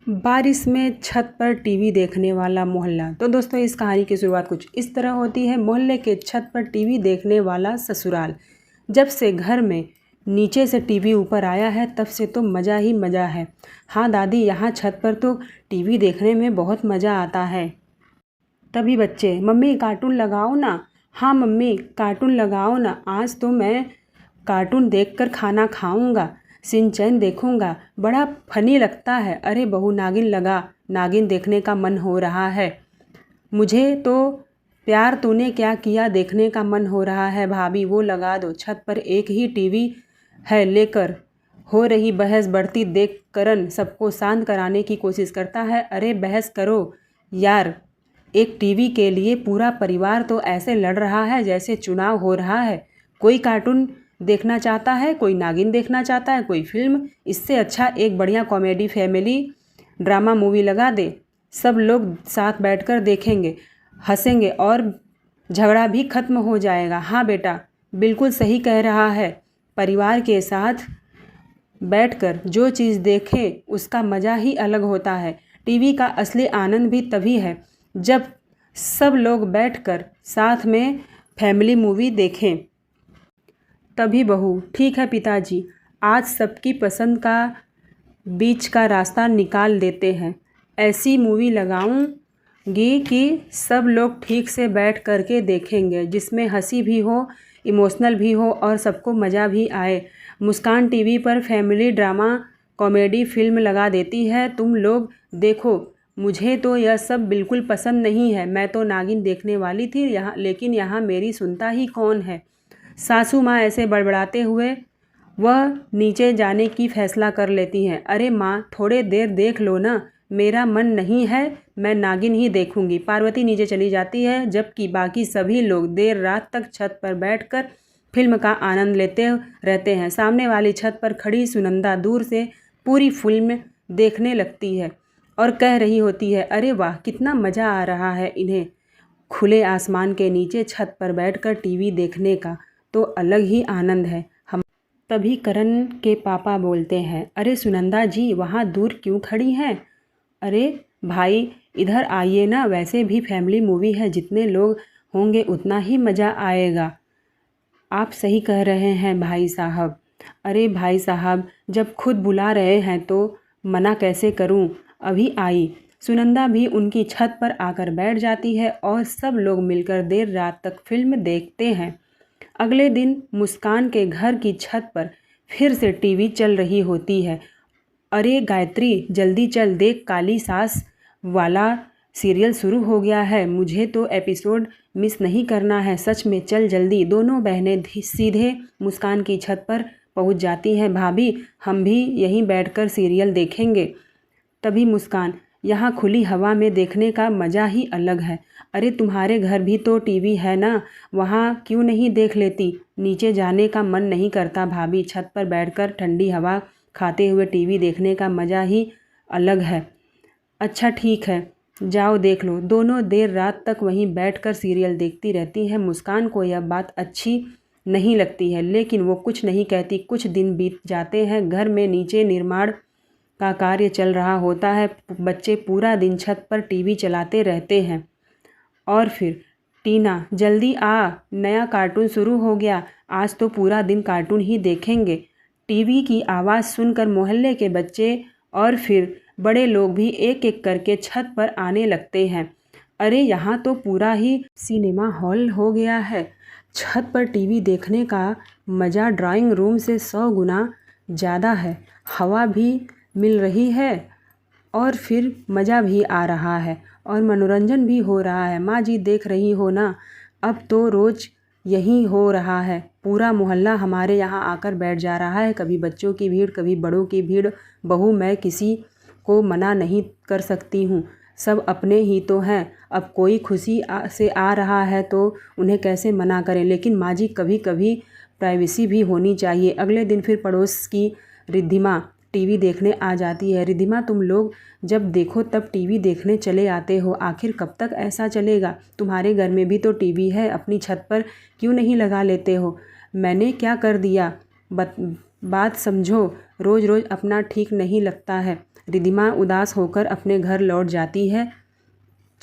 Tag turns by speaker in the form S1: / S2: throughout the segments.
S1: बारिश में छत पर टीवी देखने वाला मोहल्ला। तो दोस्तों, इस कहानी की शुरुआत कुछ इस तरह होती है। मोहल्ले के छत पर टीवी देखने वाला ससुराल। जब से घर में नीचे से टीवी ऊपर आया है तब से तो मज़ा ही मज़ा है। हाँ दादी, यहाँ छत पर तो टीवी देखने में बहुत मज़ा आता है। तभी बच्चे, मम्मी कार्टून लगाओ ना। हाँ मम्मी, कार्टून लगाओ ना, आज तो मैं कार्टून देखकर खाना खाऊंगा, सिंचैन देखूंगा, बड़ा फनी लगता है। अरे बहू, नागिन लगा, नागिन देखने का मन हो रहा है। मुझे तो प्यार तूने क्या किया देखने का मन हो रहा है। भाभी, वो लगा दो। छत पर एक ही टीवी है लेकर हो रही बहस बढ़ती देख करण सबको शांत कराने की कोशिश करता है। अरे बहस करो यार, एक टीवी के लिए पूरा परिवार तो ऐसे लड़ रहा है जैसे चुनाव हो रहा है। कोई कार्टून देखना चाहता है, कोई नागिन देखना चाहता है, कोई फिल्म। इससे अच्छा एक बढ़िया कॉमेडी फैमिली ड्रामा मूवी लगा दे। सब लोग साथ बैठकर देखेंगे, हंसेंगे और झगड़ा भी खत्म हो जाएगा। हाँ बेटा, बिल्कुल सही कह रहा है। परिवार के साथ बैठकर जो चीज़ देखे उसका मज़ा ही अलग होता है। टीवी का असली आनंद भी तभी है जब सब लोग बैठकर साथ में फैमिली मूवी देखें। तभी बहू, ठीक है पिताजी, आज सबकी पसंद का बीच का रास्ता निकाल देते हैं। ऐसी मूवी लगाऊंगी कि सब लोग ठीक से बैठ कर के देखेंगे, जिसमें हंसी भी हो, इमोशनल भी हो और सबको मज़ा भी आए। मुस्कान टीवी पर फैमिली ड्रामा कॉमेडी फिल्म लगा देती है, तुम लोग देखो। मुझे तो यह सब बिल्कुल पसंद नहीं है। मैं तो नागिन देखने वाली थी यहाँ, लेकिन यहाँ मेरी सुनता ही कौन है। सासू माँ ऐसे बड़बड़ाते हुए वह नीचे जाने की फैसला कर लेती हैं। अरे माँ, थोड़े देर देख लो ना, मेरा मन नहीं है, मैं नागिन ही देखूंगी। पार्वती नीचे चली जाती है, जबकि बाकी सभी लोग देर रात तक छत पर बैठकर फिल्म का आनंद लेते रहते हैं। सामने वाली छत पर खड़ी सुनंदा दूर से पूरी फिल्म देखने लगती है और कह रही होती है, अरे वाह, कितना मज़ा आ रहा है इन्हें। खुले आसमान के नीचे छत पर बैठकर टीवी देखने का तो अलग ही आनंद है। हम तभी करण के पापा बोलते हैं, अरे सुनंदा जी, वहाँ दूर क्यों खड़ी हैं? अरे भाई, इधर आइए ना, वैसे भी फैमिली मूवी है, जितने लोग होंगे उतना ही मज़ा आएगा। आप सही कह रहे हैं भाई साहब। अरे भाई साहब, जब खुद बुला रहे हैं तो मना कैसे करूं। अभी आई। सुनंदा भी उनकी छत पर आकर बैठ जाती है और सब लोग मिलकर देर रात तक फिल्म देखते हैं। अगले दिन मुस्कान के घर की छत पर फिर से टीवी चल रही होती है। अरे गायत्री, जल्दी चल, देख, काली सास वाला सीरियल शुरू हो गया है, मुझे तो एपिसोड मिस नहीं करना है, सच में, चल जल्दी। दोनों बहनें सीधे मुस्कान की छत पर पहुंच जाती हैं। भाभी, हम भी यहीं बैठकर सीरियल देखेंगे। तभी मुस्कान, यहाँ खुली हवा में देखने का मज़ा ही अलग है। अरे तुम्हारे घर भी तो टीवी है ना, वहाँ क्यों नहीं देख लेती? नीचे जाने का मन नहीं करता भाभी, छत पर बैठकर ठंडी हवा खाते हुए टीवी देखने का मज़ा ही अलग है। अच्छा ठीक है, जाओ देख लो। दोनों देर रात तक वहीं बैठकर सीरियल देखती रहती हैं। मुस्कान को यह बात अच्छी नहीं लगती है, लेकिन वो कुछ नहीं कहती। कुछ दिन बीत जाते हैं। घर में नीचे निर्माण का कार्य चल रहा होता है। बच्चे पूरा दिन छत पर टीवी चलाते रहते हैं। और फिर, टीना जल्दी आ, नया कार्टून शुरू हो गया, आज तो पूरा दिन कार्टून ही देखेंगे। टीवी की आवाज़ सुनकर मोहल्ले के बच्चे और फिर बड़े लोग भी एक एक करके छत पर आने लगते हैं। अरे यहाँ तो पूरा ही सिनेमा हॉल हो गया है। छत पर टीवी देखने का मज़ा ड्राइंग रूम से 100 गुना ज़्यादा है। हवा भी मिल रही है और फिर मज़ा भी आ रहा है और मनोरंजन भी हो रहा है। माँ जी, देख रही हो ना, अब तो रोज़ यही हो रहा है। पूरा मोहल्ला हमारे यहाँ आकर बैठ जा रहा है, कभी बच्चों की भीड़, कभी बड़ों की भीड़। बहू, मैं किसी को मना नहीं कर सकती हूँ, सब अपने ही तो हैं। अब कोई खुशी से आ रहा है तो उन्हें कैसे मना करें। लेकिन माँ जी, कभी कभी प्राइवेसी भी होनी चाहिए। अगले दिन फिर पड़ोस की रिद्धिमा टीवी देखने आ जाती है। रिद्धिमा, तुम लोग जब देखो तब टीवी देखने चले आते हो, आखिर कब तक ऐसा चलेगा? तुम्हारे घर में भी तो टीवी है, अपनी छत पर क्यों नहीं लगा लेते हो? मैंने क्या कर दिया? बात समझो, रोज़ रोज़ अपना ठीक नहीं लगता है। रिद्धिमा उदास होकर अपने घर लौट जाती है।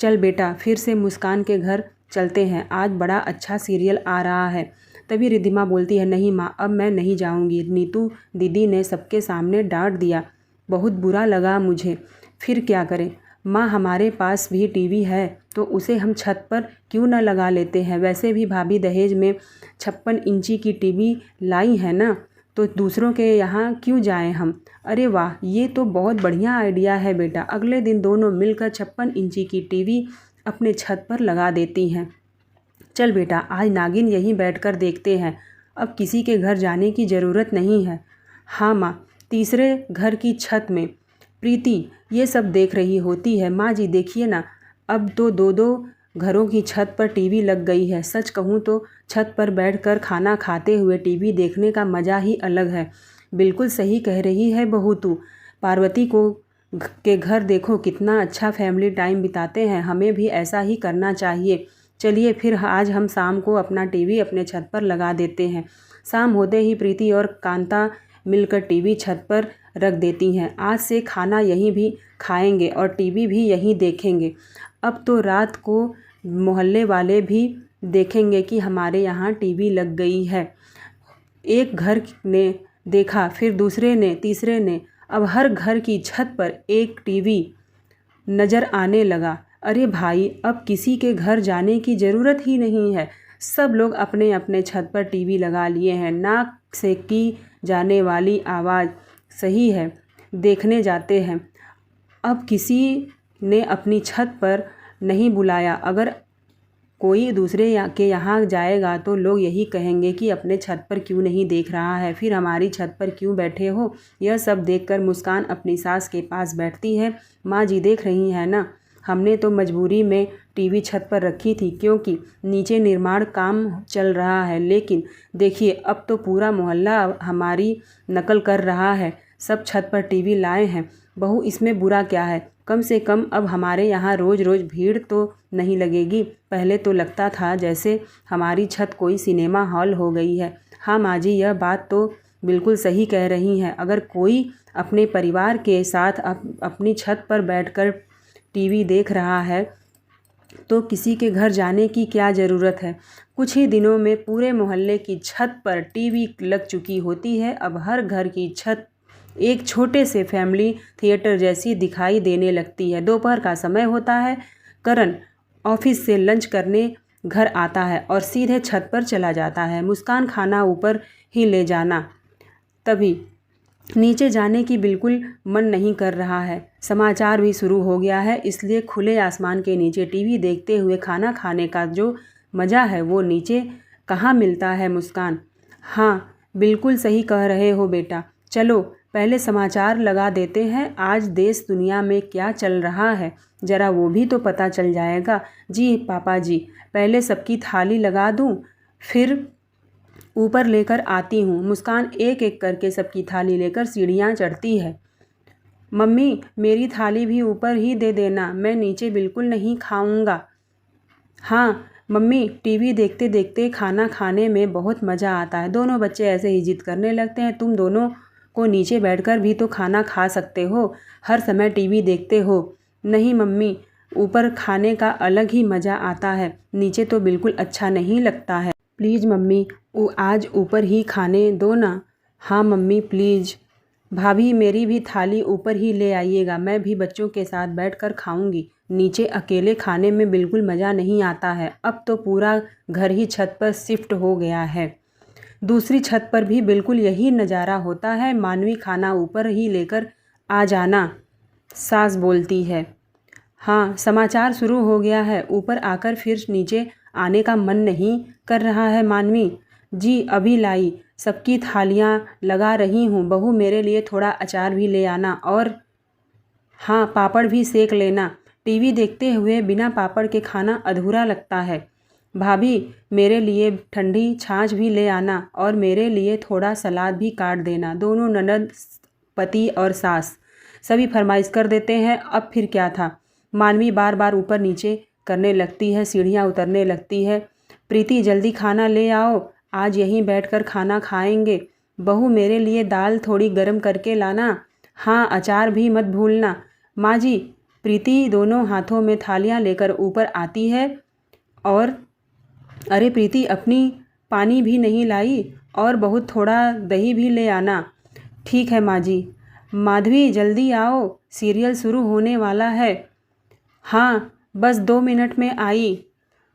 S1: चल बेटा, फिर से मुस्कान के घर चलते हैं, आज बड़ा अच्छा सीरियल आ रहा है। तभी रिद्धिमा बोलती है, नहीं माँ, अब मैं नहीं जाऊँगी। नीतू दीदी ने सबके सामने डांट दिया, बहुत बुरा लगा मुझे। फिर क्या करें माँ, हमारे पास भी टीवी है तो उसे हम छत पर क्यों न लगा लेते हैं। वैसे भी भाभी दहेज में 56 इंची की टीवी लाई है ना, तो दूसरों के यहाँ क्यों जाएं हम। अरे वाह, ये तो बहुत बढ़िया आइडिया है बेटा। अगले दिन दोनों मिलकर 56 इंची की टीवी अपने छत पर लगा देती हैं। चल बेटा, आज नागिन यहीं बैठकर देखते हैं, अब किसी के घर जाने की ज़रूरत नहीं है। हाँ माँ। तीसरे घर की छत में प्रीति ये सब देख रही होती है। माँ जी देखिए ना, अब तो दो दो घरों की छत पर टीवी लग गई है। सच कहूँ तो छत पर बैठकर खाना खाते हुए टीवी देखने का मज़ा ही अलग है। बिल्कुल सही कह रही है बहू तू। पार्वती को के घर देखो कितना अच्छा फैमिली टाइम बिताते हैं, हमें भी ऐसा ही करना चाहिए। चलिए फिर आज हम शाम को अपना टीवी अपने छत पर लगा देते हैं। शाम होते ही प्रीति और कांता मिलकर टीवी छत पर रख देती हैं। आज से खाना यहीं भी खाएंगे और टीवी भी यहीं देखेंगे। अब तो रात को मोहल्ले वाले भी देखेंगे कि हमारे यहाँ टीवी लग गई है। एक घर ने देखा, फिर दूसरे ने, तीसरे ने, अब हर घर की छत पर एक टीवी नज़र आने लगा। अरे भाई, अब किसी के घर जाने की ज़रूरत ही नहीं है, सब लोग अपने अपने छत पर टीवी लगा लिए हैं। नाक से की जाने वाली आवाज़ सही है, देखने जाते हैं। अब किसी ने अपनी छत पर नहीं बुलाया, अगर कोई दूसरे के यहाँ जाएगा तो लोग यही कहेंगे कि अपने छत पर क्यों नहीं देख रहा है, फिर हमारी छत पर क्यों बैठे हो। यह सब देखकर मुस्कान अपनी सास के पास बैठती है। माँ जी देख रही हैं ना, हमने तो मजबूरी में टीवी छत पर रखी थी क्योंकि नीचे निर्माण काम चल रहा है, लेकिन देखिए अब तो पूरा मोहल्ला हमारी नकल कर रहा है, सब छत पर टीवी लाए हैं। बहू, इसमें बुरा क्या है, कम से कम अब हमारे यहाँ रोज़ रोज़ भीड़ तो नहीं लगेगी। पहले तो लगता था जैसे हमारी छत कोई सिनेमा हॉल हो गई है। हाँ माँ जी, यह बात तो बिल्कुल सही कह रही हैं। अगर कोई अपने परिवार के साथ अपनी छत पर बैठकर टीवी देख रहा है तो किसी के घर जाने की क्या ज़रूरत है। कुछ ही दिनों में पूरे मोहल्ले की छत पर टीवी लग चुकी होती है। अब हर घर की छत एक छोटे से फैमिली थिएटर जैसी दिखाई देने लगती है। दोपहर का समय होता है। करण ऑफिस से लंच करने घर आता है और सीधे छत पर चला जाता है। मुस्कान खाना ऊपर ही ले जाना, तभी नीचे जाने की बिल्कुल मन नहीं कर रहा है। समाचार भी शुरू हो गया है, इसलिए खुले आसमान के नीचे टीवी देखते हुए खाना खाने का जो मज़ा है वो नीचे कहाँ मिलता है मुस्कान। हाँ, बिल्कुल सही कह रहे हो बेटा। चलो पहले समाचार लगा देते हैं, आज देश दुनिया में क्या चल रहा है ज़रा वो भी तो पता चल जाएगा। जी पापा जी, पहले सबकी थाली लगा दूँ, फिर ऊपर लेकर आती हूँ। मुस्कान एक एक करके सबकी थाली लेकर सीढ़ियाँ चढ़ती है। मम्मी, मेरी थाली भी ऊपर ही दे देना, मैं नीचे बिल्कुल नहीं खाऊंगा। हाँ मम्मी, टीवी देखते देखते खाना खाने में बहुत मज़ा आता है। दोनों बच्चे ऐसे ही जिद करने लगते हैं। तुम दोनों को नीचे बैठकर भी तो खाना खा सकते हो, हर समय टीवी देखते हो। नहीं मम्मी, ऊपर खाने का अलग ही मज़ा आता है, नीचे तो बिल्कुल अच्छा नहीं लगता है। प्लीज़ मम्मी, आज ऊपर ही खाने दो ना। हाँ मम्मी प्लीज़। भाभी, मेरी भी थाली ऊपर ही ले आइएगा, मैं भी बच्चों के साथ बैठकर खाऊंगी। नीचे अकेले खाने में बिल्कुल मज़ा नहीं आता है। अब तो पूरा घर ही छत पर शिफ्ट हो गया है। दूसरी छत पर भी बिल्कुल यही नज़ारा होता है। मानवी, खाना ऊपर ही लेकर आ जाना, सास बोलती है। हाँ, समाचार शुरू हो गया है, ऊपर आकर फिर नीचे आने का मन नहीं कर रहा है। मानवी जी, अभी लाई, सबकी थालियाँ लगा रही हूँ। बहू, मेरे लिए थोड़ा अचार भी ले आना, और हाँ पापड़ भी सेक लेना। टीवी देखते हुए बिना पापड़ के खाना अधूरा लगता है। भाभी, मेरे लिए ठंडी छाछ भी ले आना और मेरे लिए थोड़ा सलाद भी काट देना। दोनों ननद, पति और सास सभी फरमाइश कर देते हैं। अब फिर क्या था। मानवी बार बार ऊपर नीचे करने लगती है, सीढ़ियाँ उतरने लगती है। प्रीति, जल्दी खाना ले आओ, आज यहीं बैठकर खाना खाएंगे। बहू, मेरे लिए दाल थोड़ी गर्म करके लाना। हाँ, अचार भी मत भूलना। माँ जी। प्रीति दोनों हाथों में थालियाँ लेकर ऊपर आती है और अरे प्रीति, अपनी पानी भी नहीं लाई और बहुत थोड़ा दही भी ले आना। ठीक है माँ जी। माधवी जल्दी आओ, सीरियल शुरू होने वाला है। हाँ, बस 2 मिनट में आई।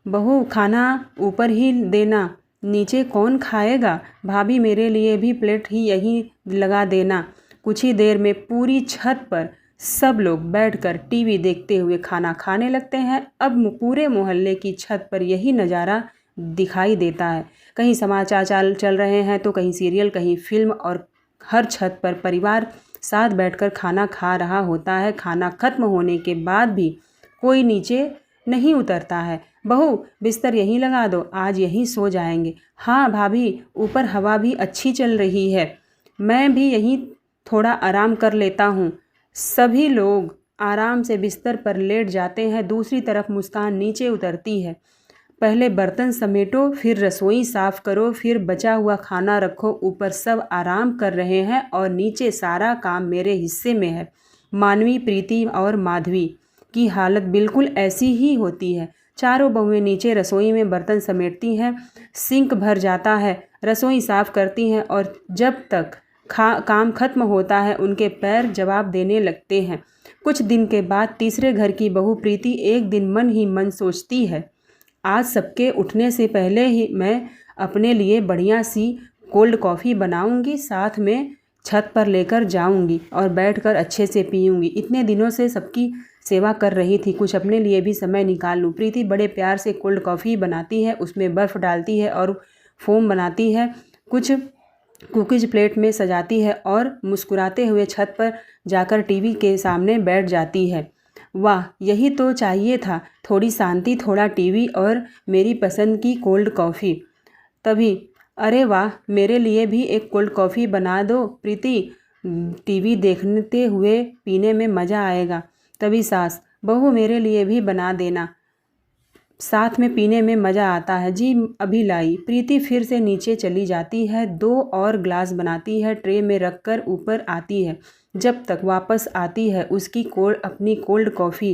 S1: बहू, खाना ऊपर ही देना, नीचे कौन खाएगा। भाभी, मेरे लिए भी प्लेट ही यहीं लगा देना। कुछ ही देर में पूरी छत पर सब लोग बैठकर टीवी देखते हुए खाना खाने लगते हैं। अब पूरे मोहल्ले की छत पर यही नज़ारा दिखाई देता है। कहीं समाचार चल रहे हैं तो कहीं सीरियल, कहीं फिल्म, और हर छत पर परिवार साथ बैठकर खाना खा रहा होता है। खाना खत्म होने के बाद भी कोई नीचे नहीं उतरता है। बहू, बिस्तर यहीं लगा दो, आज यहीं सो जाएंगे। हाँ भाभी, ऊपर हवा भी अच्छी चल रही है, मैं भी यहीं थोड़ा आराम कर लेता हूँ। सभी लोग आराम से बिस्तर पर लेट जाते हैं। दूसरी तरफ मुस्कान नीचे उतरती है। पहले बर्तन समेटो, फिर रसोई साफ़ करो, फिर बचा हुआ खाना रखो। ऊपर सब आराम कर रहे हैं और नीचे सारा काम मेरे हिस्से में है। मानवी, प्रीति और माधवी की हालत बिल्कुल ऐसी ही होती है। चारों बहुएं नीचे रसोई में बर्तन समेटती हैं, सिंक भर जाता है, रसोई साफ़ करती हैं और जब तक काम खत्म होता है उनके पैर जवाब देने लगते हैं। कुछ दिन के बाद तीसरे घर की बहू प्रीति एक दिन मन ही मन सोचती है, आज सबके उठने से पहले ही मैं अपने लिए बढ़िया सी कोल्ड कॉफ़ी बनाऊंगी, साथ में छत पर लेकर जाऊंगी और बैठकर अच्छे से पीऊंगी। इतने दिनों से सबकी सेवा कर रही थी, कुछ अपने लिए भी समय निकाल लूँ। प्रीति बड़े प्यार से कोल्ड कॉफ़ी बनाती है, उसमें बर्फ़ डालती है और फोम बनाती है, कुछ कुकीज़ प्लेट में सजाती है और मुस्कुराते हुए छत पर जाकर टीवी के सामने बैठ जाती है। वाह, यही तो चाहिए था, थोड़ी शांति, थोड़ा टीवी और मेरी पसंद की कोल्ड कॉफ़ी। तभी, अरे वाह, मेरे लिए भी एक कोल्ड कॉफ़ी बना दो प्रीति, टीवी देखते हुए पीने में मज़ा आएगा। तभी सास, बहू मेरे लिए भी बना देना, साथ में पीने में मज़ा आता है। जी, अभी लाई। प्रीति फिर से नीचे चली जाती है, 2 और ग्लास बनाती है, ट्रे में रखकर ऊपर आती है। जब तक वापस आती है उसकी अपनी कोल्ड कॉफ़ी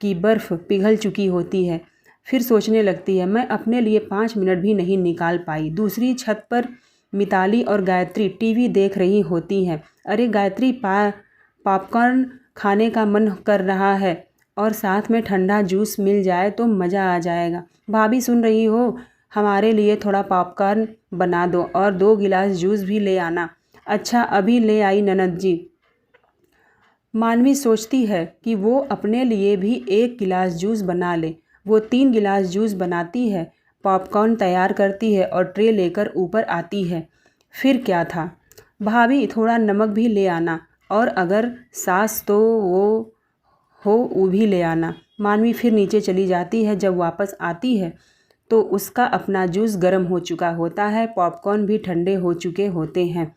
S1: की बर्फ़ पिघल चुकी होती है। फिर सोचने लगती है, मैं अपने लिए 5 मिनट भी नहीं निकाल पाई। दूसरी छत पर मिताली और गायत्री टीवी देख रही होती हैं। अरे गायत्री, पॉपकॉर्न खाने का मन कर रहा है और साथ में ठंडा जूस मिल जाए तो मज़ा आ जाएगा। भाभी सुन रही हो, हमारे लिए थोड़ा पॉपकॉर्न बना दो और 2 गिलास जूस भी ले आना। अच्छा, अभी ले आई ननद जी। मानवी सोचती है कि वो अपने लिए भी 1 गिलास जूस बना ले। वो 3 गिलास जूस बनाती है, पॉपकॉर्न तैयार करती है और ट्रे लेकर ऊपर आती है। फिर क्या था, भाभी थोड़ा नमक भी ले आना और अगर सास तो वो भी ले आना। मानवी फिर नीचे चली जाती है। जब वापस आती है तो उसका अपना जूस गर्म हो चुका होता है, पॉपकॉर्न भी ठंडे हो चुके होते हैं।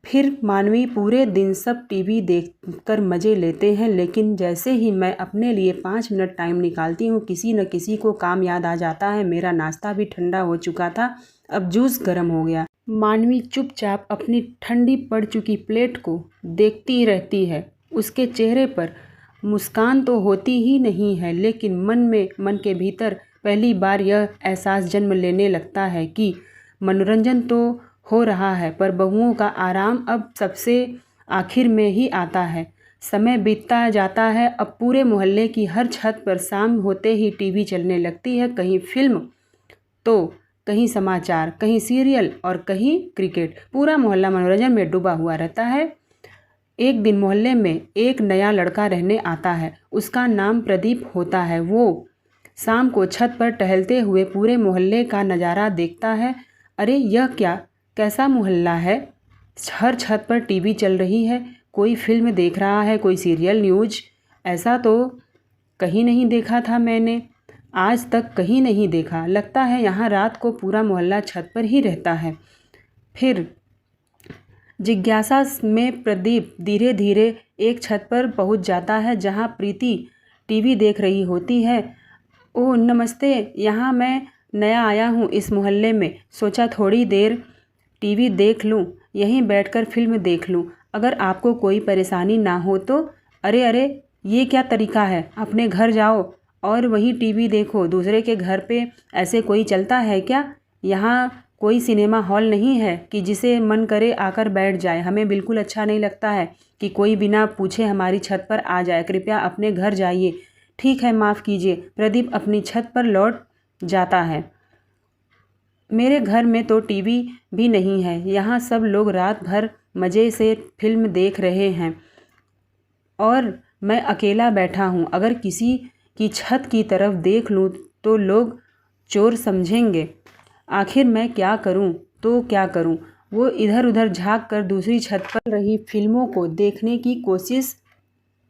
S1: फिर मानवी पूरे दिन सब टीवी देखकर मज़े लेते हैं, लेकिन जैसे ही मैं अपने लिए 5 मिनट टाइम निकालती हूँ, किसी न किसी को काम याद आ जाता है। मेरा नाश्ता भी ठंडा हो चुका था, अब जूस गर्म हो गया। मानवी चुपचाप अपनी ठंडी पड़ चुकी प्लेट को देखती रहती है। उसके चेहरे पर मुस्कान तो होती ही नहीं है, लेकिन मन के भीतर पहली बार यह एहसास जन्म लेने लगता है कि मनोरंजन तो हो रहा है, पर बहुओं का आराम अब सबसे आखिर में ही आता है। समय बीतता जाता है। अब पूरे मोहल्ले की हर छत पर शाम होते ही टीवी चलने लगती है। कहीं फिल्म तो कहीं समाचार, कहीं सीरियल और कहीं क्रिकेट। पूरा मोहल्ला मनोरंजन में डूबा हुआ रहता है। एक दिन मोहल्ले में एक नया लड़का रहने आता है। उसका नाम प्रदीप होता है। वो शाम को छत पर टहलते हुए पूरे मोहल्ले का नज़ारा देखता है। अरे यह कैसा मोहल्ला है, हर छत पर टीवी चल रही है, कोई फिल्म देख रहा है, कोई सीरियल, न्यूज़। ऐसा तो कहीं नहीं देखा था मैंने, आज तक कहीं नहीं देखा। लगता है यहाँ रात को पूरा मोहल्ला छत पर ही रहता है। फिर जिज्ञासा में प्रदीप धीरे धीरे एक छत पर पहुँच जाता है जहाँ प्रीति टीवी देख रही होती है। ओह नमस्ते, यहाँ मैं नया आया हूँ इस मोहल्ले में, सोचा थोड़ी देर टीवी देख लूँ, यहीं बैठकर फिल्म देख लूँ। अगर आपको कोई परेशानी ना हो तो अरे अरे, ये क्या तरीका है? अपने घर जाओ और वहीं टीवी देखो। दूसरे के घर पे ऐसे कोई चलता है क्या? यहाँ कोई सिनेमा हॉल नहीं है कि जिसे मन करे आकर बैठ जाए। हमें बिल्कुल अच्छा नहीं लगता है कि कोई बिना पूछे हमारी छत पर आ जाए। कृपया अपने घर जाइए। ठीक है, माफ़ कीजिए। प्रदीप अपनी छत पर लौट जाता है। मेरे घर में तो टीवी भी नहीं है। यहाँ सब लोग रात भर मज़े से फिल्म देख रहे हैं और मैं अकेला बैठा हूँ। अगर किसी की छत की तरफ देख लूँ तो लोग चोर समझेंगे। आखिर मैं क्या करूँ तो क्या करूँ? वो इधर उधर झाँक कर दूसरी छत पर रही फिल्मों को देखने की कोशिश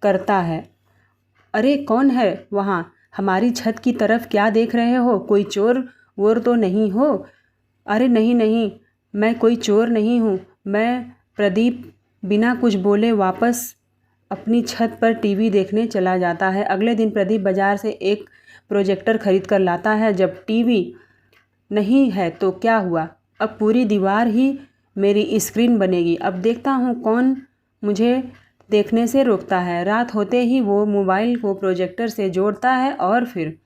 S1: करता है। अरे कौन है वहाँ? हमारी छत की तरफ क्या देख रहे हो? कोई चोर वोर तो नहीं हो? अरे नहीं नहीं, मैं कोई चोर नहीं हूँ। मैं प्रदीप बिना कुछ बोले वापस अपनी छत पर टीवी देखने चला जाता है। अगले दिन प्रदीप बाज़ार से एक प्रोजेक्टर खरीद कर लाता है। जब टीवी नहीं है तो क्या हुआ? अब पूरी दीवार ही मेरी स्क्रीन बनेगी। अब देखता हूँ कौन मुझे देखने से रोकता है। रात होते ही वो मोबाइल को प्रोजेक्टर से जोड़ता है और फिर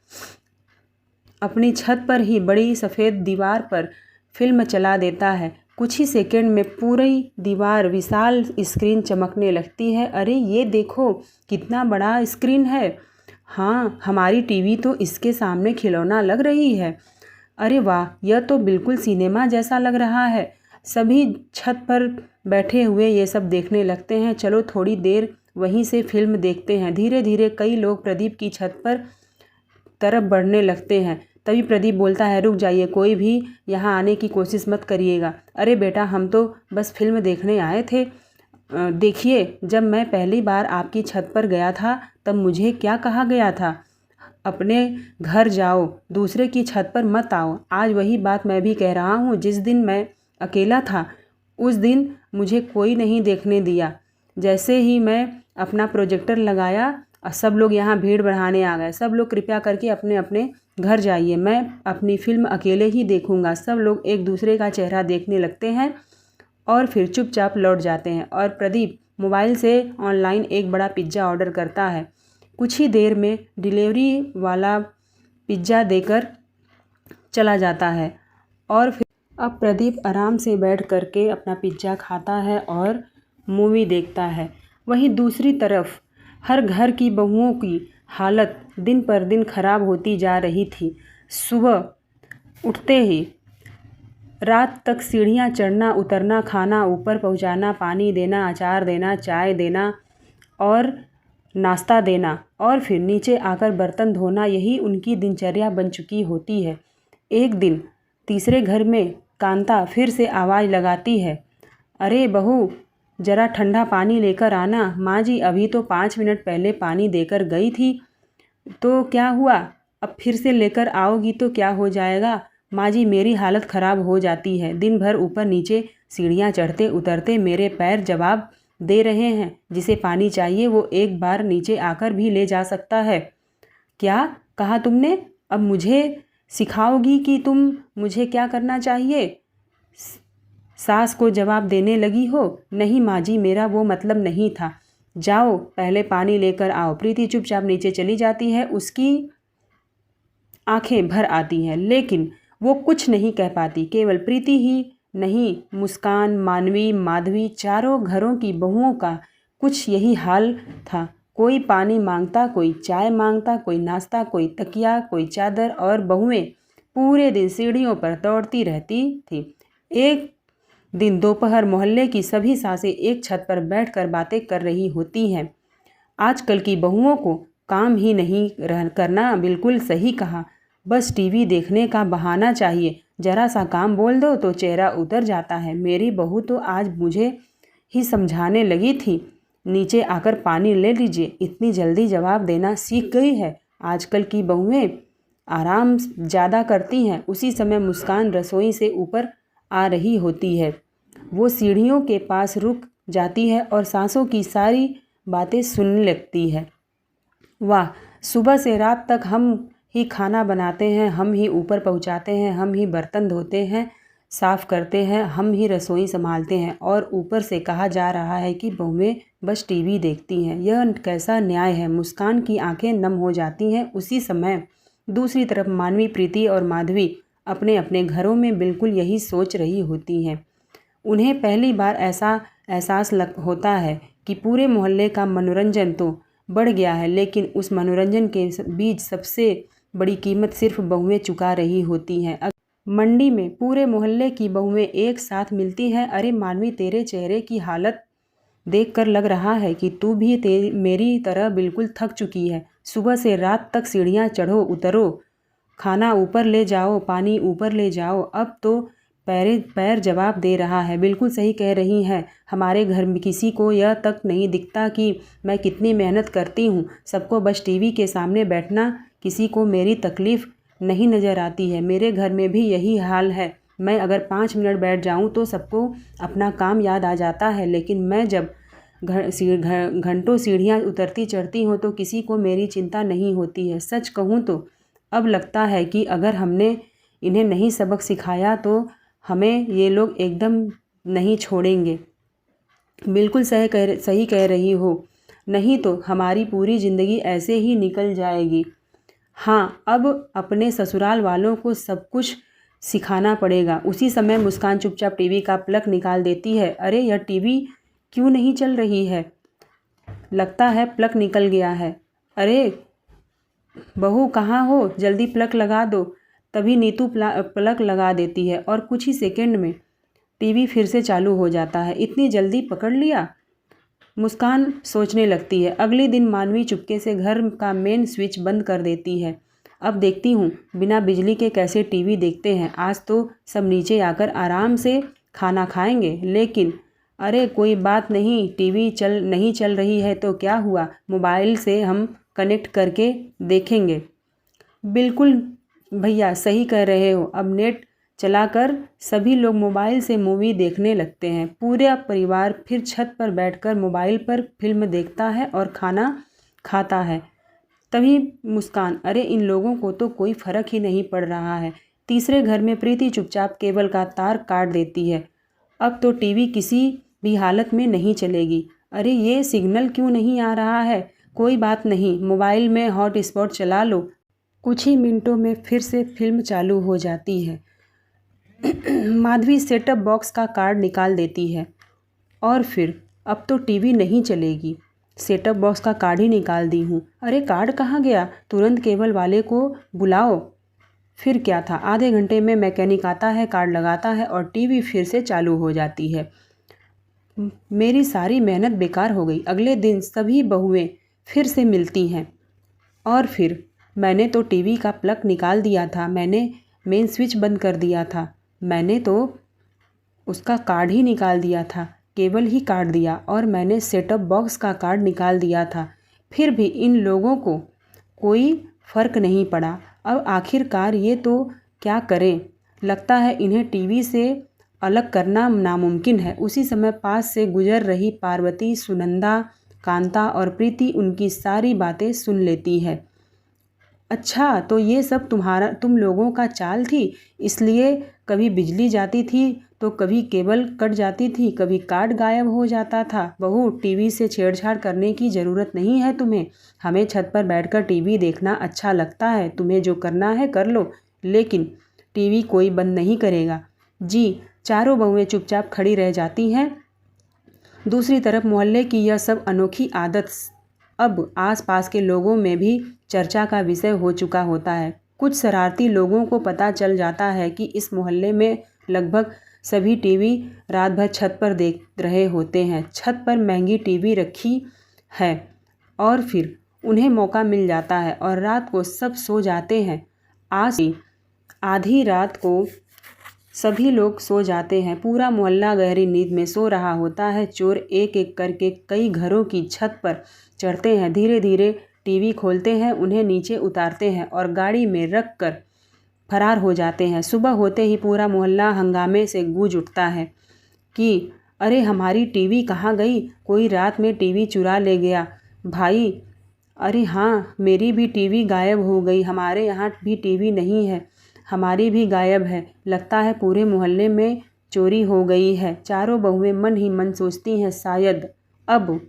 S1: अपनी छत पर ही बड़ी सफ़ेद दीवार पर फिल्म चला देता है। कुछ ही सेकंड में पूरी दीवार विशाल स्क्रीन चमकने लगती है। अरे ये देखो, कितना बड़ा स्क्रीन है। हाँ, हमारी टीवी तो इसके सामने खिलौना लग रही है। अरे वाह, यह तो बिल्कुल सिनेमा जैसा लग रहा है। सभी छत पर बैठे हुए ये सब देखने लगते हैं। चलो थोड़ी देर वहीं से फिल्म देखते हैं। धीरे धीरे कई लोग प्रदीप की छत पर तरफ बढ़ने लगते हैं। तभी प्रदीप बोलता है, रुक जाइए, कोई भी यहाँ आने की कोशिश मत करिएगा। अरे बेटा, हम तो बस फिल्म देखने आए थे। देखिए, जब मैं पहली बार आपकी छत पर गया था तब मुझे क्या कहा गया था? अपने घर जाओ, दूसरे की छत पर मत आओ। आज वही बात मैं भी कह रहा हूँ। जिस दिन मैं अकेला था उस दिन मुझे कोई नहीं देखने दिया। जैसे ही मैं अपना प्रोजेक्टर लगाया सब लोग यहाँ भीड़ बढ़ाने आ गए। सब लोग कृपया करके अपने अपने घर जाइए, मैं अपनी फिल्म अकेले ही देखूँगा। सब लोग एक दूसरे का चेहरा देखने लगते हैं और फिर चुपचाप लौट जाते हैं। और प्रदीप मोबाइल से ऑनलाइन एक बड़ा पिज़्ज़ा ऑर्डर करता है। कुछ ही देर में डिलीवरी वाला पिज़्ज़ा देकर चला जाता है और फिर अब प्रदीप आराम से बैठ करके अपना पिज़्ज़ा खाता है और मूवी देखता है। वहीं दूसरी तरफ हर घर की बहुओं की हालत दिन पर दिन खराब होती जा रही थी। सुबह उठते ही रात तक सीढ़ियाँ चढ़ना उतरना, खाना ऊपर पहुँचाना, पानी देना, अचार देना, चाय देना और नाश्ता देना और फिर नीचे आकर बर्तन धोना, यही उनकी दिनचर्या बन चुकी होती है। एक दिन तीसरे घर में कांता फिर से आवाज़ लगाती है, अरे बहू, ज़रा ठंडा पानी लेकर आना। माँ जी अभी तो 5 मिनट पहले पानी देकर गई थी। तो क्या हुआ? अब फिर से लेकर आओगी तो क्या हो जाएगा? माँ जी, मेरी हालत ख़राब हो जाती है। दिन भर ऊपर नीचे सीढ़ियाँ चढ़ते उतरते मेरे पैर जवाब दे रहे हैं। जिसे पानी चाहिए वो एक बार नीचे आकर भी ले जा सकता है। क्या कहा तुमने? अब मुझे सिखाओगी कि तुम मुझे क्या करना चाहिए? सास को जवाब देने लगी हो। नहीं माँ जी, मेरा वो मतलब नहीं था। जाओ पहले पानी लेकर आओ। प्रीति चुपचाप नीचे चली जाती है। उसकी आंखें भर आती हैं लेकिन वो कुछ नहीं कह पाती। केवल प्रीति ही नहीं, मुस्कान, मानवी, माधवी, चारों घरों की बहुओं का कुछ यही हाल था। कोई पानी मांगता, कोई चाय मांगता, कोई नाश्ता, कोई तकिया, कोई चादर और बहुएं पूरे दिन सीढ़ियों पर दौड़ती रहती थी। एक दिन दोपहर मोहल्ले की सभी सासें एक छत पर बैठकर बातें कर रही होती हैं। आजकल की बहुओं को काम ही नहीं करना। बिल्कुल सही कहा, बस टीवी देखने का बहाना चाहिए। जरा सा काम बोल दो तो चेहरा उतर जाता है। मेरी बहू तो आज मुझे ही समझाने लगी थी, नीचे आकर पानी ले लीजिए। इतनी जल्दी जवाब देना सीख गई है। आजकल की बहुएं आराम ज़्यादा करती हैं। उसी समय मुस्कान रसोई से ऊपर आ रही होती है। वो सीढ़ियों के पास रुक जाती है और सासों की सारी बातें सुनने लगती है। वाह, सुबह से रात तक हम ही खाना बनाते हैं, हम ही ऊपर पहुंचाते हैं, हम ही बर्तन धोते हैं, साफ़ करते हैं, हम ही रसोई संभालते हैं और ऊपर से कहा जा रहा है कि बहुएं बस टीवी देखती हैं। यह कैसा न्याय है। मुस्कान की आंखें नम हो जाती हैं। उसी समय दूसरी तरफ मानवी, प्रीति और माधवी अपने अपने घरों में बिल्कुल यही सोच रही होती हैं। उन्हें पहली बार ऐसा एहसास होता है कि पूरे मोहल्ले का मनोरंजन तो बढ़ गया है, लेकिन उस मनोरंजन के बीच सबसे बड़ी कीमत सिर्फ बहुएं चुका रही होती हैं। मंडी में पूरे मोहल्ले की बहुएं एक साथ मिलती हैं। अरे मानवी, तेरे चेहरे की हालत देखकर लग रहा है कि तू भी मेरी तरह बिल्कुल थक चुकी है। सुबह से रात तक सीढ़ियाँ चढ़ो उतरो, खाना ऊपर ले जाओ, पानी ऊपर ले जाओ, अब तो पैर जवाब दे रहा है। बिल्कुल सही कह रही हैं। हमारे घर में किसी को यह तक नहीं दिखता कि मैं कितनी मेहनत करती हूँ। सबको बस टीवी के सामने बैठना, किसी को मेरी तकलीफ़ नहीं नज़र आती है। मेरे घर में भी यही हाल है। मैं अगर 5 मिनट बैठ जाऊँ तो सबको अपना काम याद आ जाता है, लेकिन मैं जब घंटों सीढ़ियाँ उतरती चढ़ती हूँ तो किसी को मेरी चिंता नहीं होती है। सच कहूँ तो अब लगता है कि अगर हमने इन्हें नहीं सबक सिखाया तो हमें ये लोग एकदम नहीं छोड़ेंगे। बिल्कुल सही कह रही हो, नहीं तो हमारी पूरी ज़िंदगी ऐसे ही निकल जाएगी। हाँ, अब अपने ससुराल वालों को सब कुछ सिखाना पड़ेगा। उसी समय मुस्कान चुपचाप टीवी का प्लग निकाल देती है। अरे यह टीवी क्यों नहीं चल रही है? लगता है प्लग निकल गया है। अरे बहू कहाँ हो, जल्दी प्लग लगा दो। तभी नीतू प्लग लगा देती है और कुछ ही सेकंड में टीवी फिर से चालू हो जाता है। इतनी जल्दी पकड़ लिया? मुस्कान सोचने लगती है। अगले दिन मानवी चुपके से घर का मेन स्विच बंद कर देती है। अब देखती हूँ बिना बिजली के कैसे टीवी देखते हैं। आज तो सब नीचे आकर आराम से खाना खाएंगे। लेकिन अरे कोई बात नहीं, टीवी नहीं चल रही है तो क्या हुआ, मोबाइल से हम कनेक्ट करके देखेंगे। बिल्कुल भैया सही कह रहे हो। अब नेट चलाकर सभी लोग मोबाइल से मूवी देखने लगते हैं। पूरा परिवार फिर छत पर बैठकर मोबाइल पर फिल्म देखता है और खाना खाता है। तभी मुस्कान, अरे इन लोगों को तो कोई फ़र्क ही नहीं पड़ रहा है। तीसरे घर में प्रीति चुपचाप केबल का तार काट देती है। अब तो टीवी किसी भी हालत में नहीं चलेगी। अरे ये सिग्नल क्यों नहीं आ रहा है? कोई बात नहीं, मोबाइल में हॉटस्पॉट चला लो। कुछ ही मिनटों में फिर से फिल्म चालू हो जाती है। माधवी सेटअप बॉक्स का कार्ड निकाल देती है और फिर अब तो टीवी नहीं चलेगी। सेटअप बॉक्स का कार्ड ही निकाल दी हूँ। अरे कार्ड कहाँ गया? तुरंत केबल वाले को बुलाओ। फिर क्या था, आधे घंटे में मैकेनिक आता है, कार्ड लगाता है और टीवी फिर से चालू हो जाती है। मेरी सारी मेहनत बेकार हो गई। अगले दिन सभी बहुएं फिर से मिलती हैं और फिर मैंने तो टीवी का प्लग निकाल दिया था, मैंने मेन स्विच बंद कर दिया था, मैंने तो उसका कार्ड ही निकाल दिया था, केबल ही काट दिया और मैंने सेटअप बॉक्स का कार्ड निकाल दिया था। फिर भी इन लोगों को कोई फ़र्क नहीं पड़ा। अब आखिरकार ये तो क्या करें? लगता है इन्हें टीवी से अलग करना नामुमकिन है। उसी समय पास से गुजर रही पार्वती, सुनंदा, कांता और प्रीति उनकी सारी बातें सुन लेती है। अच्छा, तो ये सब तुम लोगों का चाल थी, इसलिए कभी बिजली जाती थी तो कभी केबल कट जाती थी, कभी कार्ड गायब हो जाता था। बहू, टीवी से छेड़छाड़ करने की ज़रूरत नहीं है तुम्हें। हमें छत पर बैठकर टीवी देखना अच्छा लगता है। तुम्हें जो करना है कर लो, लेकिन टीवी कोई बंद नहीं करेगा। जी। चारों बहुएं चुपचाप खड़ी रह जाती हैं। दूसरी तरफ मोहल्ले की यह सब अनोखी आदत अब आसपास के लोगों में भी चर्चा का विषय हो चुका होता है। कुछ शरारती लोगों को पता चल जाता है कि इस मोहल्ले में लगभग सभी टीवी रात भर छत पर देख रहे होते हैं। छत पर महंगी टीवी रखी है और फिर उन्हें मौका मिल जाता है और रात को सब सो जाते हैं। आज आधी रात को सभी लोग सो जाते हैं। पूरा मोहल्ला गहरी नींद में सो रहा होता है। चोर एक एक करके कई घरों की छत पर चढ़ते हैं, धीरे धीरे टीवी खोलते हैं, उन्हें नीचे उतारते हैं और गाड़ी में रख कर फरार हो जाते हैं। सुबह होते ही पूरा मोहल्ला हंगामे से गूंज उठता है कि अरे हमारी टीवी कहाँ गई? कोई रात में टीवी चुरा ले गया। भाई, अरे हाँ, मेरी भी टीवी गायब हो गई, हमारे यहाँ भी टीवी नहीं है। हमारी भी गायब है। लगता है पूरे मोहल्ले में चोरी हो गई है। चारों बहुएं मन ही मन सोचती हैं, शायद अब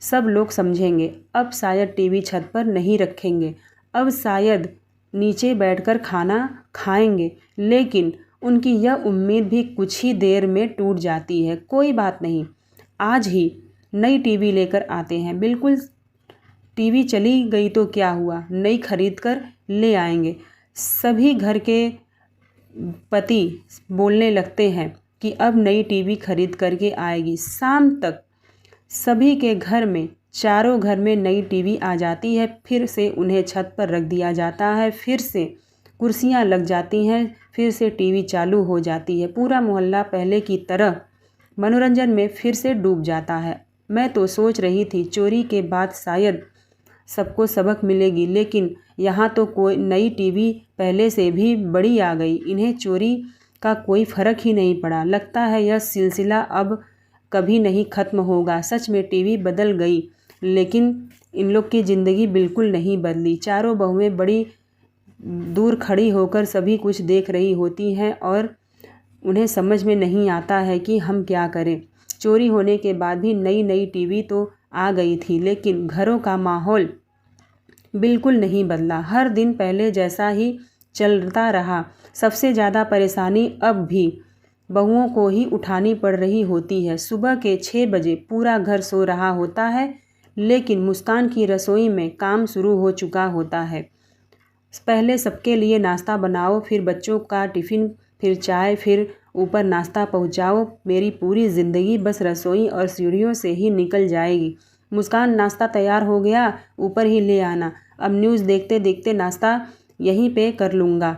S1: सब लोग समझेंगे। अब शायद टीवी छत पर नहीं रखेंगे। अब शायद नीचे बैठकर खाना खाएंगे। लेकिन उनकी यह उम्मीद भी कुछ ही देर में टूट जाती है। कोई बात नहीं, आज ही नई टीवी लेकर आते हैं। बिल्कुल, टीवी चली गई तो क्या हुआ, नई खरीद कर ले आएंगे। सभी घर के पति बोलने लगते हैं कि अब नई टीवी खरीद करके आएगी। शाम तक सभी के घर में, चारों घर में नई टीवी आ जाती है। फिर से उन्हें छत पर रख दिया जाता है। फिर से कुर्सियां लग जाती हैं। फिर से टीवी चालू हो जाती है। पूरा मोहल्ला पहले की तरह मनोरंजन में फिर से डूब जाता है। मैं तो सोच रही थी चोरी के बाद शायद सबको सबक मिलेगी, लेकिन यहाँ तो कोई नई टीवी पहले से भी बड़ी आ गई। इन्हें चोरी का कोई फ़र्क ही नहीं पड़ा। लगता है यह सिलसिला अब कभी नहीं ख़त्म होगा। सच में टीवी बदल गई, लेकिन इन लोग की ज़िंदगी बिल्कुल नहीं बदली। चारों बहुएं बड़ी दूर खड़ी होकर सभी कुछ देख रही होती हैं और उन्हें समझ में नहीं आता है कि हम क्या करें। चोरी होने के बाद भी नई नई टीवी तो आ गई थी, लेकिन घरों का माहौल बिल्कुल नहीं बदला। हर दिन पहले जैसा ही चलता रहा। सबसे ज़्यादा परेशानी अब भी बहुओं को ही उठानी पड़ रही होती है। सुबह के 6 बजे पूरा घर सो रहा होता है, लेकिन मुस्कान की रसोई में काम शुरू हो चुका होता है। पहले सबके लिए नाश्ता बनाओ, फिर बच्चों का टिफ़िन, फिर चाय, फिर ऊपर नाश्ता पहुंचाओ। मेरी पूरी ज़िंदगी बस रसोई और सीढ़ियों से ही निकल जाएगी। मुस्कान, नाश्ता तैयार हो गया, ऊपर ही ले आना। अब न्यूज़ देखते देखते नाश्ता यहीं पे कर लूँगा।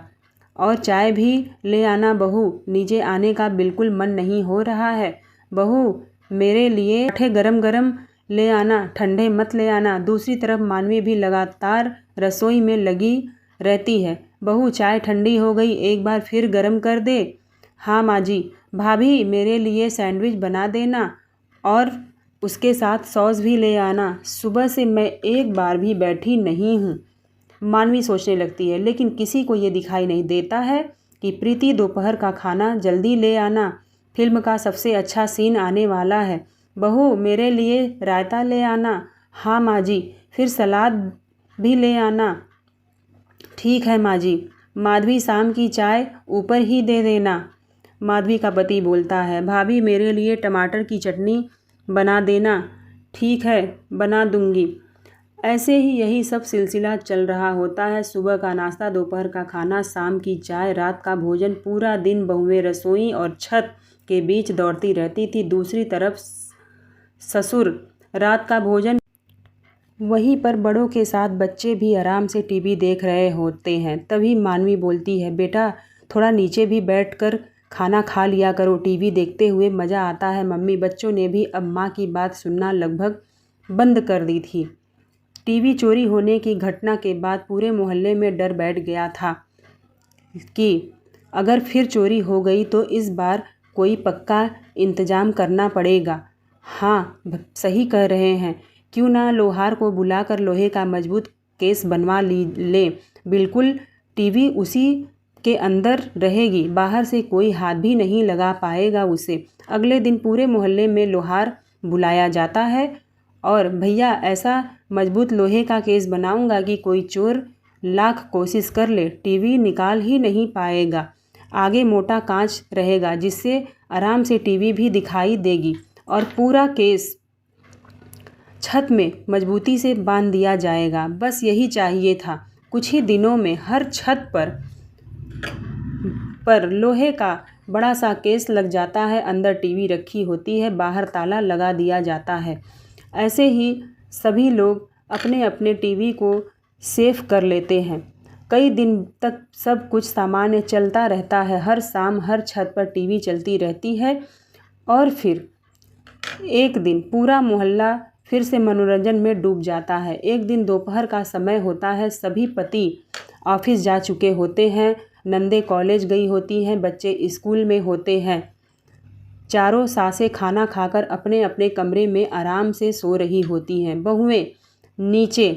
S1: और चाय भी ले आना बहू, नीचे आने का बिल्कुल मन नहीं हो रहा है। बहू, मेरे लिए पराठे गरम गरम ले आना, ठंडे मत ले आना। दूसरी तरफ मानवी भी लगातार रसोई में लगी रहती है। बहू, चाय ठंडी हो गई, एक बार फिर गरम कर दे। हाँ माँ जी। भाभी, मेरे लिए सैंडविच बना देना और उसके साथ सॉस भी ले आना। सुबह से मैं एक बार भी बैठी नहीं हूँ। मानवी सोचने लगती है, लेकिन किसी को ये दिखाई नहीं देता है कि प्रीति, दोपहर का खाना जल्दी ले आना, फिल्म का सबसे अच्छा सीन आने वाला है। बहू, मेरे लिए रायता ले आना। हाँ माँ जी। फिर सलाद भी ले आना। ठीक है माँ जी। माधवी, शाम की चाय ऊपर ही दे देना। माधवी का पति बोलता है, भाभी मेरे लिए टमाटर की चटनी बना देना। ठीक है, बना दूंगी। ऐसे ही यही सब सिलसिला चल रहा होता है। सुबह का नाश्ता, दोपहर का खाना, शाम की चाय, रात का भोजन। पूरा दिन बहुएं रसोई और छत के बीच दौड़ती रहती थी। दूसरी तरफ ससुर रात का भोजन, वहीं पर बड़ों के साथ बच्चे भी आराम से टीवी देख रहे होते हैं। तभी मानवी बोलती है, बेटा थोड़ा नीचे भी बैठकर खाना खा लिया करो, टीवी देखते हुए मज़ा आता है। मम्मी, बच्चों ने भी अब माँ की बात सुनना लगभग बंद कर दी थी। टीवी चोरी होने की घटना के बाद पूरे मोहल्ले में डर बैठ गया था कि अगर फिर चोरी हो गई तो इस बार कोई पक्का इंतजाम करना पड़ेगा। हाँ, सही कह रहे हैं, क्यों ना लोहार को बुलाकर लोहे का मजबूत केस बनवा ले। बिल्कुल, टीवी उसी के अंदर रहेगी, बाहर से कोई हाथ भी नहीं लगा पाएगा उसे। अगले दिन पूरे मोहल्ले में लोहार बुलाया जाता है और भैया ऐसा मजबूत लोहे का केस बनाऊंगा कि कोई चोर लाख कोशिश कर ले, टीवी निकाल ही नहीं पाएगा। आगे मोटा कांच रहेगा जिससे आराम से टीवी भी दिखाई देगी और पूरा केस छत में मजबूती से बांध दिया जाएगा। बस यही चाहिए था। कुछ ही दिनों में हर छत पर लोहे का बड़ा सा केस लग जाता है। अंदर टीवी रखी होती है, बाहर ताला लगा दिया जाता है। ऐसे ही सभी लोग अपने अपने टीवी को सेव कर लेते हैं। कई दिन तक सब कुछ सामान्य चलता रहता है। हर शाम हर छत पर टीवी चलती रहती है और फिर एक दिन पूरा मोहल्ला फिर से मनोरंजन में डूब जाता है। एक दिन दोपहर का समय होता है। सभी पति ऑफिस जा चुके होते हैं, नंदे कॉलेज गई होती हैं, बच्चे स्कूल में होते हैं। चारों सासें खाना खाकर अपने अपने कमरे में आराम से सो रही होती हैं। बहुएं नीचे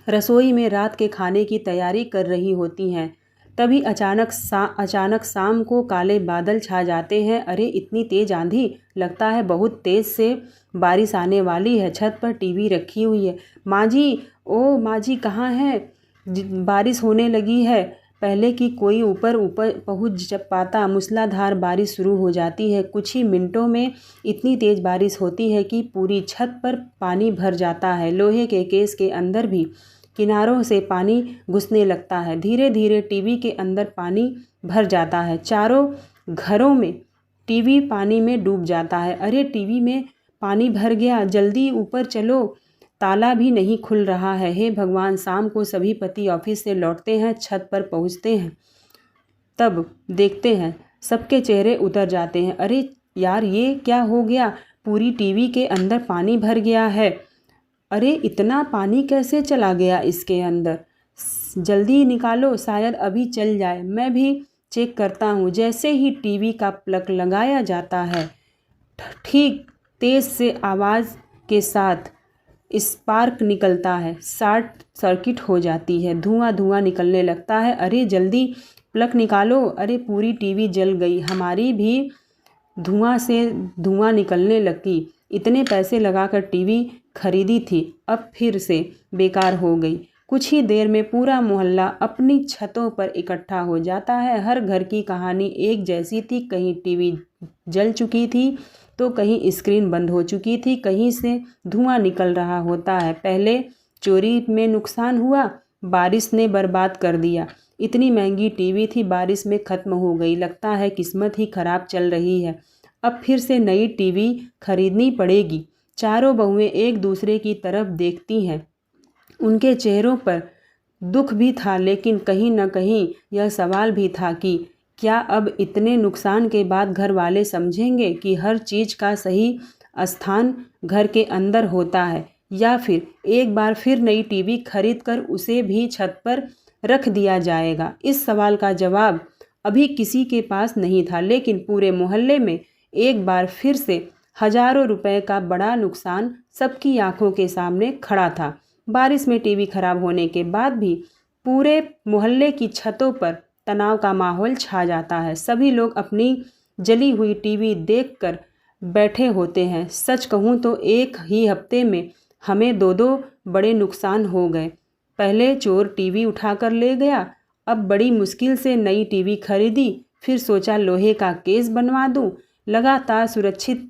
S1: रसोई में रात के खाने की तैयारी कर रही होती हैं। तभी अचानक शाम को काले बादल छा जाते हैं। अरे इतनी तेज़ आंधी, लगता है बहुत तेज़ से बारिश आने वाली है। छत पर टीवी रखी हुई है। माँ जी, ओ माँ जी कहाँ हैं? बारिश होने लगी है। पहले कि कोई ऊपर पहुँच पाता, मूसलाधार बारिश शुरू हो जाती है। कुछ ही मिनटों में इतनी तेज़ बारिश होती है कि पूरी छत पर पानी भर जाता है। लोहे के केस के अंदर भी किनारों से पानी घुसने लगता है। धीरे धीरे टीवी के अंदर पानी भर जाता है। चारों घरों में टीवी पानी में डूब जाता है। अरे टीवी में पानी भर गया, जल्दी ऊपर चलो, ताला भी नहीं खुल रहा है। हे भगवान! शाम को सभी पति ऑफिस से लौटते हैं, छत पर पहुंचते हैं, तब देखते हैं सबके चेहरे उतर जाते हैं। अरे यार, ये क्या हो गया? पूरी टीवी के अंदर पानी भर गया है। अरे इतना पानी कैसे चला गया इसके अंदर? जल्दी निकालो, शायद अभी चल जाए। मैं भी चेक करता हूँ। जैसे ही टीवी का प्लग लगाया जाता है, ठीक तेज़ से आवाज़ के साथ स्पार्क निकलता है, शॉर्ट सर्किट हो जाती है, धुआं निकलने लगता है। अरे जल्दी प्लग निकालो। अरे पूरी टीवी जल गई, हमारी भी धुआं से धुआं निकलने लगी। इतने पैसे लगाकर टीवी खरीदी थी, अब फिर से बेकार हो गई। कुछ ही देर में पूरा मोहल्ला अपनी छतों पर इकट्ठा हो जाता है। हर घर की कहानी एक जैसी थी। कहीं टीवी जल चुकी थी तो कहीं स्क्रीन बंद हो चुकी थी, कहीं से धुआं निकल रहा होता है। पहले चोरी में नुकसान हुआ, बारिश ने बर्बाद कर दिया। इतनी महंगी टीवी थी, बारिश में ख़त्म हो गई। लगता है किस्मत ही खराब चल रही है। अब फिर से नई टीवी खरीदनी पड़ेगी। चारों बहुएं एक दूसरे की तरफ देखती हैं। उनके चेहरों पर दुख भी था, लेकिन कहीं न कहीं यह सवाल भी था कि क्या अब इतने नुकसान के बाद घर वाले समझेंगे कि हर चीज़ का सही स्थान घर के अंदर होता है, या फिर एक बार फिर नई टीवी खरीद कर उसे भी छत पर रख दिया जाएगा? इस सवाल का जवाब अभी किसी के पास नहीं था, लेकिन पूरे मोहल्ले में एक बार फिर से हजारों रुपए का बड़ा नुकसान सबकी आंखों के सामने खड़ा था। बारिश में टीवी खराब होने के बाद भी पूरे मोहल्ले की छतों पर तनाव का माहौल छा जाता है। सभी लोग अपनी जली हुई टीवी देखकर बैठे होते हैं। सच कहूँ तो एक ही हफ्ते में हमें दो बड़े नुकसान हो गए। पहले चोर टीवी उठाकर ले गया, अब बड़ी मुश्किल से नई टीवी खरीदी, फिर सोचा लोहे का केस बनवा दूँ, लगातार सुरक्षित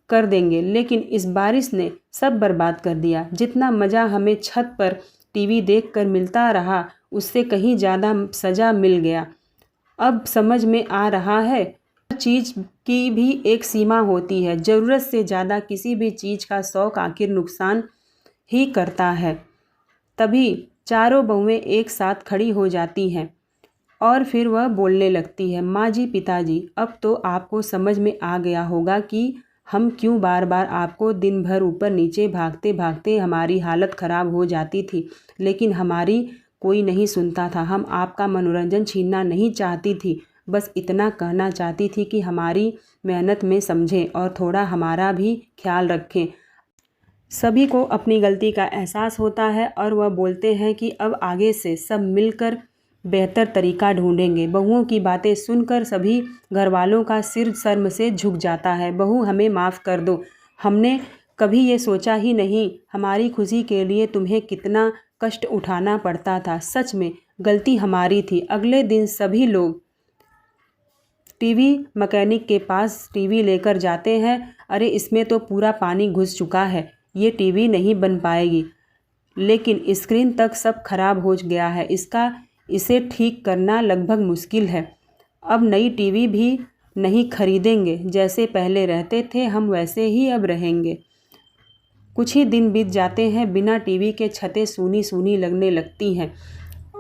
S1: कर देंगे, लेकिन इस बारिश ने सब बर्बाद कर दिया। जितना मज़ा हमें छत पर टीवी देखकर मिलता रहा, उससे कहीं ज़्यादा सज़ा मिल गया। अब समझ में आ रहा है हर चीज़ की भी एक सीमा होती है। ज़रूरत से ज़्यादा किसी भी चीज़ का शौक़ आखिर नुकसान ही करता है। तभी चारों बहुएं एक साथ खड़ी हो जाती हैं और फिर वह बोलने लगती है, माँ जी, पिताजी, अब तो आपको समझ में आ गया होगा कि हम क्यों बार बार आपको दिन भर ऊपर नीचे भागते भागते हमारी हालत ख़राब हो जाती थी, लेकिन हमारी कोई नहीं सुनता था। हम आपका मनोरंजन छीनना नहीं चाहती थी, बस इतना कहना चाहती थी कि हमारी मेहनत में समझें और थोड़ा हमारा भी ख्याल रखें। सभी को अपनी गलती का एहसास होता है और वह बोलते हैं कि अब आगे से सब मिलकर बेहतर तरीका ढूंढेंगे। बहुओं की बातें सुनकर सभी घरवालों का सिर शर्म से झुक जाता है। बहू, हमें माफ़ कर दो, हमने कभी ये सोचा ही नहीं, हमारी खुशी के लिए तुम्हें कितना कष्ट उठाना पड़ता था। सच में गलती हमारी थी। अगले दिन सभी लोग टीवी मैकेनिक के पास टीवी लेकर जाते हैं। अरे इसमें तो पूरा पानी घुस चुका है, ये टीवी नहीं बन पाएगी, लेकिन स्क्रीन तक सब खराब हो गया है, इसे ठीक करना लगभग मुश्किल है। अब नई टीवी भी नहीं खरीदेंगे, जैसे पहले रहते थे हम वैसे ही अब रहेंगे। कुछ ही दिन बीत जाते हैं, बिना टीवी के छतें सूनी सूनी लगने लगती हैं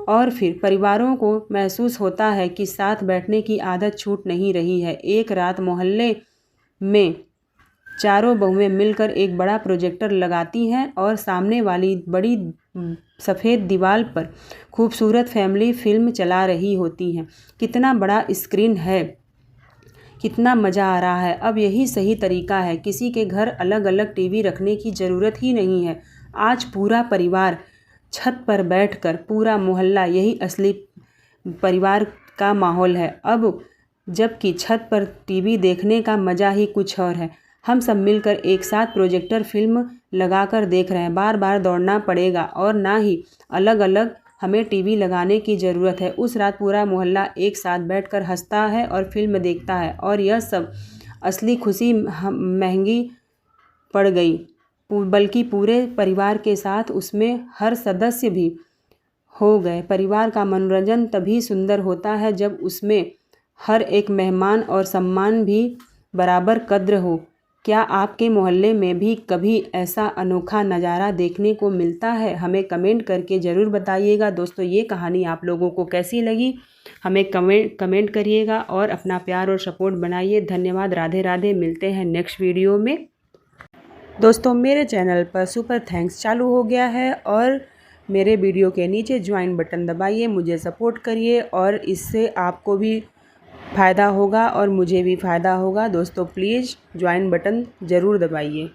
S1: और फिर परिवारों को महसूस होता है कि साथ बैठने की आदत छूट नहीं रही है। एक रात मोहल्ले में चारों बहुएं मिलकर एक बड़ा प्रोजेक्टर लगाती हैं और सामने वाली बड़ी सफ़ेद दीवार पर खूबसूरत फैमिली फिल्म चला रही होती हैं। कितना बड़ा स्क्रीन है, कितना मज़ा आ रहा है। अब यही सही तरीका है, किसी के घर अलग अलग टीवी रखने की ज़रूरत ही नहीं है। आज पूरा परिवार छत पर बैठकर, पूरा मोहल्ला, यही असली परिवार का माहौल है अब, जबकि छत पर टीवी देखने का मज़ा ही कुछ और है। हम सब मिलकर एक साथ प्रोजेक्टर फिल्म लगाकर देख रहे हैं। बार बार दौड़ना पड़ेगा और ना ही अलग अलग हमें टीवी लगाने की ज़रूरत है। उस रात पूरा मोहल्ला एक साथ बैठकर हंसता है और फिल्म देखता है, और यह सब असली खुशी महंगी पड़ गई, बल्कि पूरे परिवार के साथ उसमें हर सदस्य भी हो गए। परिवार का मनोरंजन तभी सुंदर होता है जब उसमें हर एक मेहमान और सम्मान भी बराबर कद्र हो। क्या आपके मोहल्ले में भी कभी ऐसा अनोखा नज़ारा देखने को मिलता है? हमें कमेंट करके ज़रूर बताइएगा। दोस्तों, ये कहानी आप लोगों को कैसी लगी हमें कमेंट करिएगा और अपना प्यार और सपोर्ट बनाइए। धन्यवाद। राधे राधे। मिलते हैं नेक्स्ट वीडियो में। दोस्तों, मेरे चैनल पर सुपर थैंक्स चालू हो गया है और मेरे वीडियो के नीचे ज्वाइन बटन दबाइए, मुझे सपोर्ट करिए और इससे आपको भी फ़ायदा होगा और मुझे भी फ़ायदा होगा। दोस्तों, प्लीज़ ज्वाइन बटन ज़रूर दबाइए।